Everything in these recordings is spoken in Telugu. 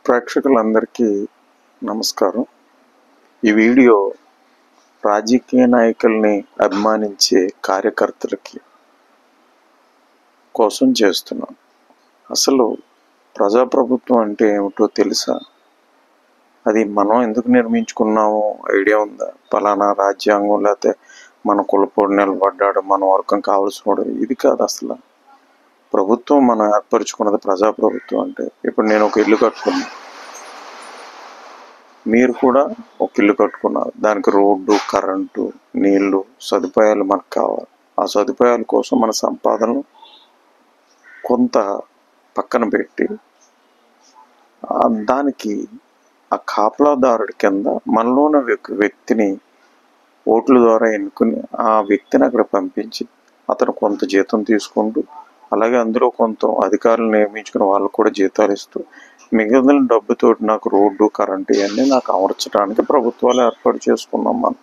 ప్రేక్షకులందరికీ నమస్కారం. ఈ వీడియో రాజకీయ నాయకుల్ని అభిమానించే కార్యకర్తలకి కోసం చేస్తున్నాను. అసలు ప్రజాప్రభుత్వం అంటే ఏమిటో తెలుసా? అది మనం ఎందుకు నిర్మించుకున్నామో ఐడియా ఉందా? పలానా రాజ్యాంగం లేకపోతే మన కులపోడు నిలబడ్డాడు, మన వర్గం కావాల్సినోడు, ఇది కాదు అసలు. ప్రభుత్వం మనం ఏర్పరచుకున్నది ప్రజాప్రభుత్వం అంటే. ఇప్పుడు నేను ఒక ఇల్లు కట్టుకున్నాను, మీరు కూడా ఒక ఇల్లు కట్టుకున్నారు. దానికి రోడ్డు, కరెంటు, నీళ్లు సదుపాయాలు మనకు కావాలి. ఆ సదుపాయాల కోసం మన సంపాదనలు కొంత పక్కన పెట్టి దానికి ఆ కాపలాదారుడి కింద మనలోని వ్యక్తిని ఓట్ల ద్వారా ఎన్నుకుని ఆ వ్యక్తిని అక్కడ పంపించి అతను కొంత జీతం తీసుకుంటూ, అలాగే అందులో కొంత అధికారులు నియమించుకుని వాళ్ళకు కూడా జీతాలు ఇస్తూ, మిగిలిన డబ్బుతో నాకు రోడ్డు, కరెంటు ఇవన్నీ నాకు అమర్చడానికి ప్రభుత్వాలు ఏర్పాటు చేసుకున్నాం మనం.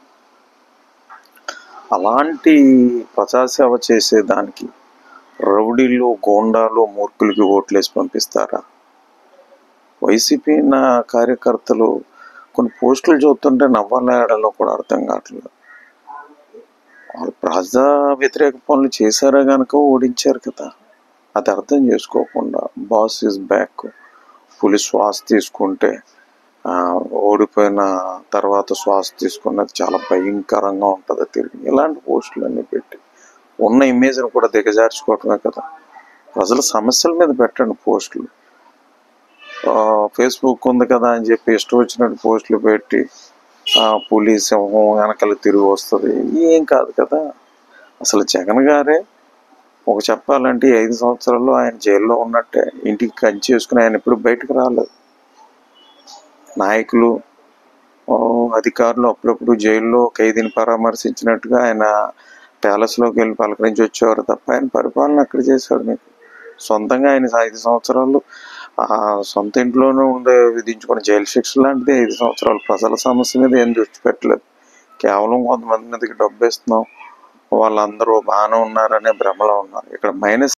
అలాంటి ప్రజాసేవ చేసేదానికి రౌడీలు, గోండాలు, మూర్ఖులకి ఓట్లేసి పంపిస్తారా? వైసీపీ కార్యకర్తలు కొన్ని పోస్టులు చూస్తుంటే నవ్వాలేడలో కూడా అర్థం కావట్లేదు. వాళ్ళు ప్రజా వ్యతిరేక పనులు చేశారా కనుక ఓడించారు కదా. అది అర్థం చేసుకోకుండా బాస్ ఈజ్ బ్యాక్, పులి శ్వాస తీసుకుంటే ఓడిపోయిన తర్వాత శ్వాస తీసుకున్నది చాలా భయంకరంగా ఉంటుంది తిరిగి. ఇలాంటి పోస్టులు అన్నీ పెట్టి ఉన్న ఇమేజ్ని కూడా దిగజార్చుకోవటమే కదా. ప్రజల సమస్యల మీద పెట్టండి పోస్టులు. ఫేస్బుక్ ఉంది కదా అని చెప్పి ఇష్టం వచ్చినట్టు పోస్టులు పెట్టి పులి సింహం వెనకాల తిరిగి వస్తుంది, ఏం కాదు కదా. అసలు జగన్ గారే ఒక చెప్పాలంటే 5 సంవత్సరాల్లో ఆయన జైల్లో ఉన్నట్టే. ఇంటికి కంచి చేసుకుని ఆయన ఎప్పుడు బయటకు రాలేదు. నాయకులు, అధికారులు అప్పుడప్పుడు జైల్లో ఖైదీని పరామర్శించినట్టుగా ఆయన ప్యాలెస్లోకి వెళ్ళి పలకరించి వచ్చేవారు తప్ప ఆయన పరిపాలన ఎక్కడ చేశాడు? మీకు సొంతంగా ఆయన 5 సంవత్సరాలు సొంత ఇంట్లోనే విధించుకున్న జైలు శిక్ష లాంటిది 5 సంవత్సరాలు. ప్రజల సమస్య మీద ఏం దృష్టి పెట్టలేదు. కేవలం కొంతమంది మీదకి డబ్బు ఇస్తున్నాం, వాళ్ళందరూ బాగానే ఉన్నారనే భ్రమలో ఉన్నారు. ఇక్కడ మైనస్